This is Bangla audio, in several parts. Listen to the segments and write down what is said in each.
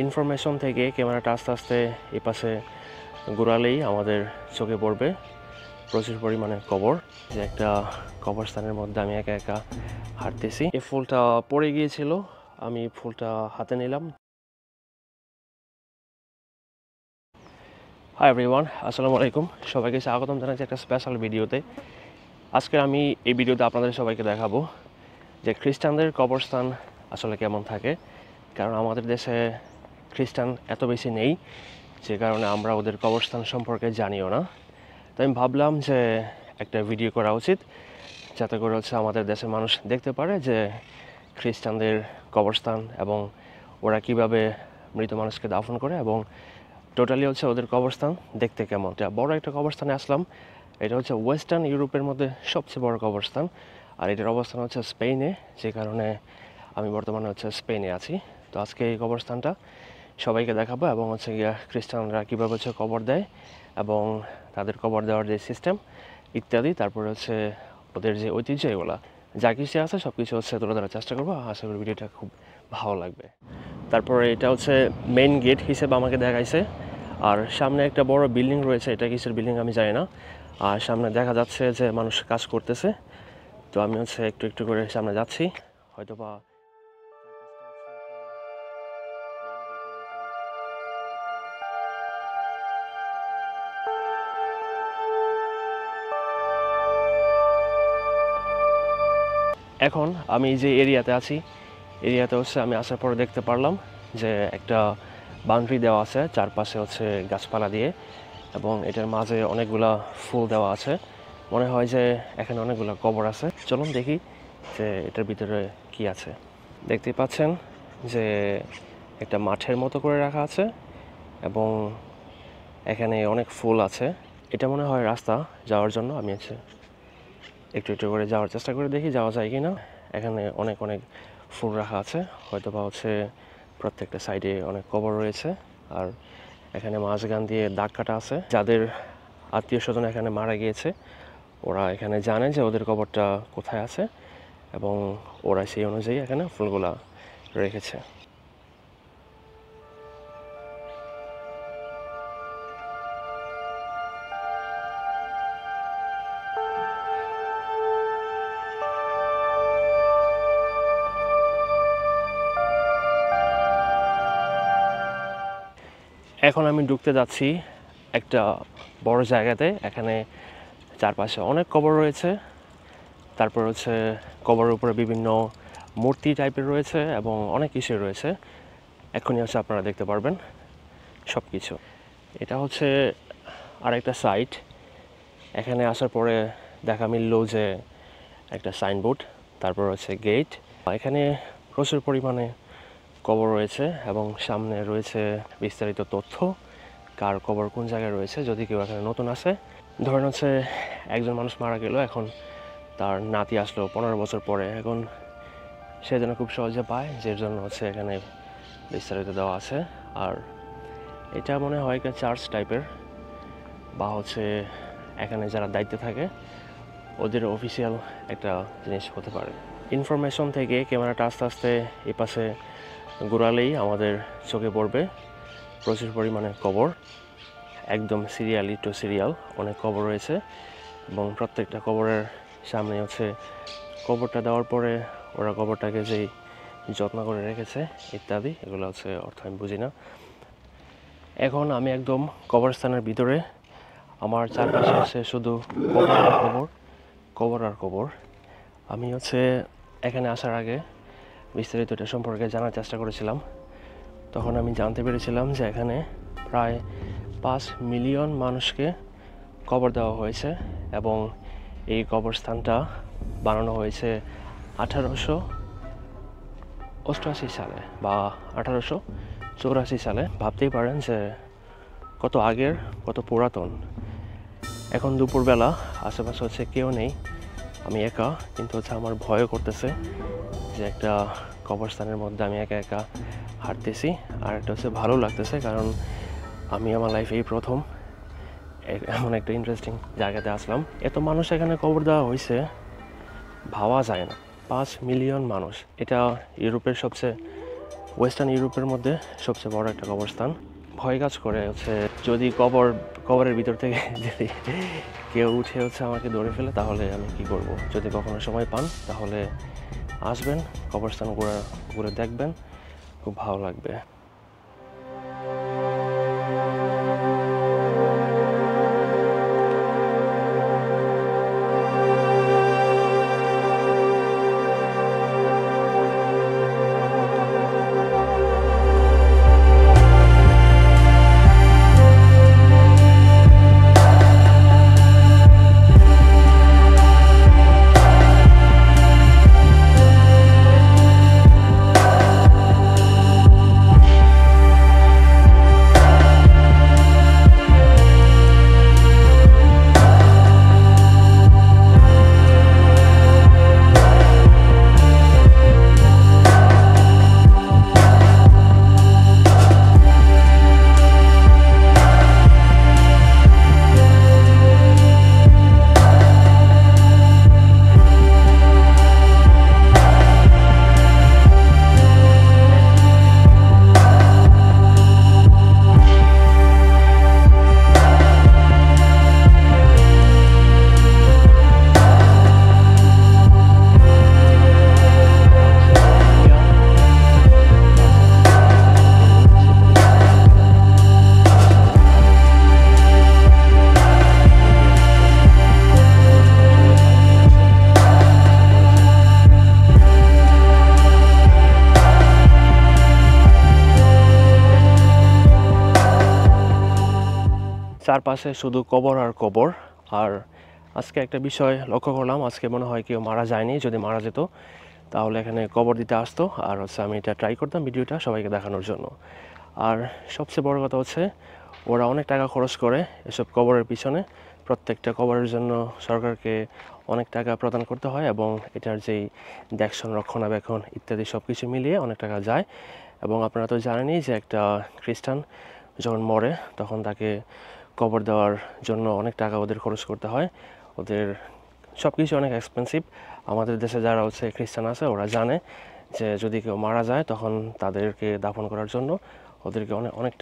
ইনফরমেশন থেকে ক্যামেরাটা আস্তে আস্তে এই পাশে ঘোরালেই আমাদের চোখে পড়বে প্রচুর পরিমাণে কবর, যে একটা কবরস্থানের মধ্যে আমি একা একা হাঁটতেছি। এই ফুলটা পড়ে গিয়েছিল, আমি ফুলটা হাতে নিলাম। হাই এভরিওয়ান, আসসালামু আলাইকুম। সবাইকে স্বাগতম জানাচ্ছি একটা স্পেশাল ভিডিওতে। আজকে আমি এই ভিডিওতে আপনাদের সবাইকে দেখাবো যে খ্রিস্টানদের কবরস্থান আসলে কেমন থাকে। কারণ আমাদের দেশে খ্রিস্টান এত বেশি নেই, যে কারণে আমরা ওদের কবরস্থান সম্পর্কে জানিও না। তো আমি ভাবলাম যে একটা ভিডিও করা উচিত, যাতে করে আমাদের দেশের মানুষ দেখতে পারে যে খ্রিস্টানদের কবরস্থান এবং ওরা কিভাবে মৃত মানুষকে দাফন করে এবং টোটালি ওদের কবরস্থান দেখতে কেমন। বড় একটা কবরস্থানে আসলাম। এটা ওয়েস্টার্ন ইউরোপের মধ্যে সবচেয়ে বড় কবরস্থান, আর এটার অবস্থান স্পেনে, যে কারণে আমি বর্তমানে স্পেনে আছি। তো আজকে এই কবরস্থানটা সবাইকে দেখাবো এবং গিয়া খ্রিস্টানরা কীভাবে কবর দেয় এবং তাদের কবর দেওয়ার যে সিস্টেম ইত্যাদি, তারপরে ওদের যে ঐতিহ্য, এগুলো যা কিছু আছে সব কিছু তুলে ধরার চেষ্টা করবো। আশা করি ভিডিওটা খুব ভালো লাগবে। তারপরে এটা মেইন গেট হিসেবে আমাকে দেখাইছে, আর সামনে একটা বড় বিল্ডিং রয়েছে। এটা কিসের বিল্ডিং আমি জানি না, আর সামনে দেখা যাচ্ছে যে মানুষ কাজ করতেছে। তো আমি একটু একটু করে সামনে যাচ্ছি, হয়তো বা এখন আমি যে এরিয়াতে আছি, এরিয়াতে আমি আসার পরে দেখতে পারলাম যে একটা বাউন্ডারি দেওয়া আছে, চারপাশে গাছপালা দিয়ে, এবং এটার মাঝে অনেকগুলা ফুল দেওয়া আছে। মনে হয় যে এখানে অনেকগুলো কবর আছে। চলুন দেখি যে এটার ভিতরে কি আছে। দেখতে পাচ্ছেন যে একটা মাঠের মতো করে রাখা আছে এবং এখানে অনেক ফুল আছে। এটা মনে হয় রাস্তা যাওয়ার জন্য। আমি একটু একটু করে যাওয়ার চেষ্টা করে দেখি যাওয়া যায় কি না। এখানে অনেক অনেক ফুল রাখা আছে, হয়তো বা প্রত্যেকটা সাইডে অনেক কবর রয়েছে। আর এখানে মাঝখান দিয়ে দাগ কাটা আছে। যাদের আত্মীয় স্বজন এখানে মারা গিয়েছে, ওরা এখানে জানে যে ওদের কবরটা কোথায় আছে এবং ওরা সেই অনুযায়ী এখানে ফুলগুলা রেখেছে। এখন আমি ঢুকতে যাচ্ছি একটা বড় জায়গাতে। এখানে চারপাশে অনেক কবর রয়েছে, তারপর কবরের উপরে বিভিন্ন মূর্তি টাইপের রয়েছে এবং অনেক কিছু রয়েছে। এখনই আপনারা দেখতে পারবেন সব কিছু। এটা আরেকটা সাইট। এখানে আসার পরে দেখা মিলল যে একটা সাইনবোর্ড, তারপর গেট। এখানে প্রচুর পরিমাণে কবর রয়েছে এবং সামনে রয়েছে বিস্তারিত তথ্য, কার কবর কোন জায়গায় রয়েছে। যদি কেউ এখানে নতুন আসে, ধরেন একজন মানুষ মারা গেল, এখন তার নাতি আসলো 15 বছর পরে, এখন সে যেন খুব সহজে পায়, যে জন্য এখানে বিস্তারিত দেওয়া আছে। আর এটা মনে হয় একটা চার্চ টাইপের, বা এখানে যারা দায়িত্বে থাকে ওদের অফিসিয়াল একটা জিনিস হতে পারে। ইনফরমেশন থেকে ক্যামেরাটা আস্তে আস্তে এই পাশে ঘোরালেই আমাদের চোখে পড়বে প্রচুর পরিমাণে কবর, একদম সিরিয়ালি টু সিরিয়াল অনেক কবর রয়েছে। এবং প্রত্যেকটা কবরের সামনে কবরটা দেওয়ার পরে ওরা কবরটাকে যেই যত্ন করে রেখেছে ইত্যাদি, এগুলো অর্থ আমি বুঝি না। এখন আমি একদম কবরস্থানের ভিতরে। আমার চারপাশে শুধু কবর আর কবর, কবর আর কবর। আমি এখানে আসার আগে বিস্তারিত এটা সম্পর্কে জানার চেষ্টা করেছিলাম। তখন আমি জানতে পেরেছিলাম যে এখানে প্রায় 5 মিলিয়ন মানুষকে কবর দেওয়া হয়েছে এবং এই কবরস্থানটা বানানো হয়েছে 1888 সালে বা 1884 সালে। ভাবতেই পারেন যে কত আগের, কত পুরাতন। এখন দুপুরবেলা, আশেপাশে কেউ নেই, আমি একা, কিন্তু আমার ভয়ও করতেছে যে একটা কবরস্থানের মধ্যে আমি একা একা হাঁটতেছি। আর এটা ভালো লাগতেছে, কারণ আমি আমার লাইফে এই প্রথম এমন একটা ইন্টারেস্টিং জায়গাতে আসলাম। এত মানুষ এখানে কবর দেওয়া হয়েছে, ভাবা যায় না। 5 মিলিয়ন মানুষ। এটা ইউরোপের সবচেয়ে ওয়েস্টার্ন ইউরোপের মধ্যে সবচেয়ে বড় একটা কবরস্থান। ভয় কাজ করে হচ্ছে যদি কবরের ভিতর থেকে যদি কেউ উঠে হচ্ছে আমাকে ধরে ফেলে তাহলে আমি কি করব। যদি কখনো সময় পান তাহলে আসবেন, কবরস্থান ঘুরে দেখবেন, খুব ভালো লাগবে। চারপাশে শুধু কবর আর কবর। আর আজকে একটা বিষয় লক্ষ্য করলাম, আজকে মনে হয় কেউ মারা যায়নি। যদি মারা যেত তাহলে এখানে কবর দিতে আসতো, আর হচ্ছে আমি এটা ট্রাই করতাম ভিডিওটা সবাইকে দেখানোর জন্য। আর সবচেয়ে বড় কথা হচ্ছে ওরা অনেক টাকা খরচ করে এসব কবরের পিছনে। প্রত্যেকটা কবরের জন্য সরকারকে অনেক টাকা প্রদান করতে হয়, এবং এটার যেই দেখশন, রক্ষণাবেক্ষণ ইত্যাদি সব কিছু মিলিয়ে অনেক টাকা যায়। এবং আপনারা তো জানেনই যে একটা খ্রিস্টান যখন মরে তখন তাকে কবর দেওয়ার জন্য অনেক টাকা ওদের খরচ করতে হয়। ওদের সব কিছু অনেক এক্সপেন্সিভ। আমাদের দেশে যারা হচ্ছে খ্রিস্টান আছে ওরা জানে যে যদি কেউ মারা যায় তখন তাদেরকে দাফন করার জন্য ওদেরকে অনেক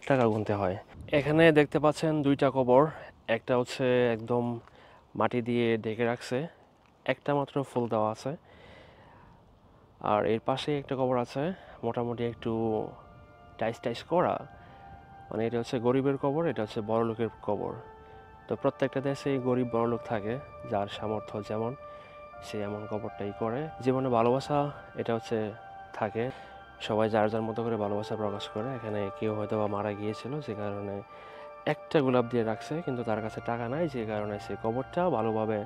টাকা গুনতে হয়। এখানে দেখতে পাচ্ছেন দুইটা কবর, একটা হচ্ছে একদম মাটি দিয়ে ঢেকে রাখছে, একটা মাত্র ফুল দেওয়া আছে। আর এর পাশে একটা কবর আছে মোটামুটি একটু টাইস করা, মানে এটা হচ্ছে গরিবের কবর, এটা হচ্ছে বড় লোকের কবর। তো প্রত্যেকটা দেশেই গরিব বড় লোক থাকে, যার সামর্থ্য যেমন সে এমন কবরটাই করে। জীবনে ভালোবাসা এটা হচ্ছে থাকে, সবাই যার যার মতো করে ভালোবাসা প্রকাশ করে। এখানে কেউ হয়তো বা মারা গিয়েছিল যে কারণে একটা গোলাপ দিয়ে রাখছে, কিন্তু তার কাছে টাকা নাই, যে কারণে সে কবরটা ভালোভাবে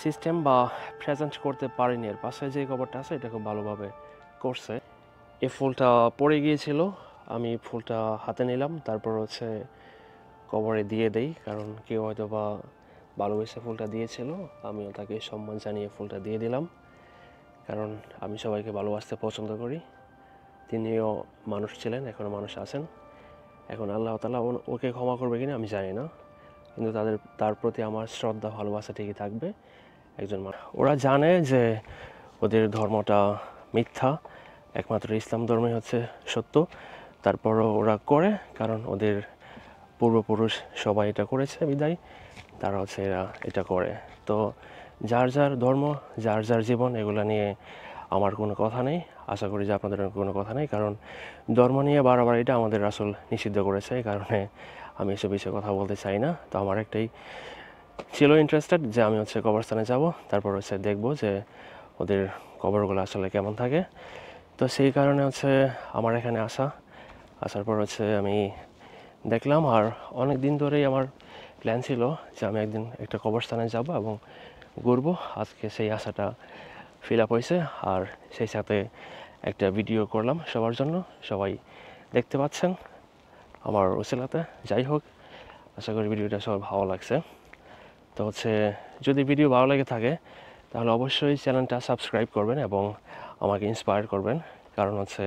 সিস্টেম বা প্রেজেন্ট করতে পারেনি। এর পাশে যে কবরটা আছে এটা খুব ভালোভাবে করছে। এই ফুলটা পড়ে গিয়েছিল, আমি ফুলটা হাতে নিলাম, তারপর হচ্ছে কবরে দিয়ে দেই, কারণ কেউ হয়তো বা ভালোবেসে ফুলটা দিয়েছিল, আমিও তাকে সম্মান জানিয়ে ফুলটা দিয়ে দিলাম। কারণ আমি সবাইকে ভালোবাসতে পছন্দ করি। তিনিও মানুষ ছিলেন, এখনও মানুষ আছেন। এখন আল্লাহ তাআলা ওকে ক্ষমা করবে কিনা আমি জানি না, কিন্তু তার প্রতি আমার শ্রদ্ধা ভালোবাসা ঠিকই থাকবে। একজন মানুষ, ওরা জানে যে ওদের ধর্মটা মিথ্যা, একমাত্র ইসলাম ধর্মই হচ্ছে সত্য, তারপরও ওরা করে, কারণ ওদের পূর্বপুরুষ সবাই এটা করেছে বিদায় তারা হচ্ছে এটা করে। তো যার যার ধর্ম, যার যার জীবন, এগুলো নিয়ে আমার কোনো কথা নেই। আশা করি যে আপনাদের কোনো কথা নেই, কারণ ধর্ম নিয়ে বারবার এটা আমাদের রাসূল নিষিদ্ধ করেছে, এই কারণে আমি এসব বিষয়ে কথা বলতে চাই না। তো আমার একটাই ছিল ইন্টারেস্টেড যে আমি হচ্ছে কবরস্থানে যাব, তারপর হচ্ছে দেখব যে ওদের কবরগুলো আসলে কেমন থাকে। তো সেই কারণে হচ্ছে আমার এখানে আসার পর হচ্ছে আমি দেখলাম। আর অনেক দিন ধরেই আমার প্ল্যান ছিল যে আমি একদিন একটা কবরস্থানে যাব এবং ঘুরবো। আজকে সেই আশাটা ফিল আপ হয়েছে, আর সেই সাথে একটা ভিডিও করলাম সবার জন্য। সবাই দেখতে পাচ্ছেন আমার ওসিলাতে। যাই হোক, আশা করি ভিডিওটা সবার ভালো লাগছে। তো হচ্ছে যদি ভিডিও ভালো লেগে থাকে তাহলে অবশ্যই চ্যানেলটা সাবস্ক্রাইব করবেন এবং আমাকে ইন্সপায়ার করবেন, কারণ হচ্ছে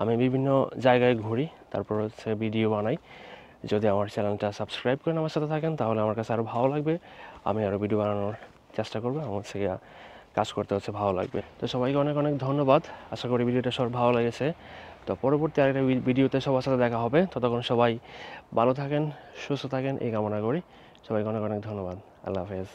আমি বিভিন্ন জায়গায় ঘুরি, তারপর হচ্ছে ভিডিও বানাই। যদি আমার চ্যানেলটা সাবস্ক্রাইব করেন, আমার সাথে থাকেন, তাহলে আমার কাছে আরও ভালো লাগবে, আমি আরও ভিডিও বানানোর চেষ্টা করবো এবং হচ্ছে কাজ করতে হচ্ছে, ভালো লাগবে। তো সবাইকে অনেক অনেক ধন্যবাদ। আশা করি ভিডিওটা সবার ভালো লেগেছে। তো পরবর্তী আরেকটা ভিডিওতে সবার সাথে দেখা হবে। ততক্ষণ সবাই ভালো থাকেন, সুস্থ থাকেন এই কামনা করি। সবাইকে অনেক অনেক ধন্যবাদ। আল্লাহ হাফেজ।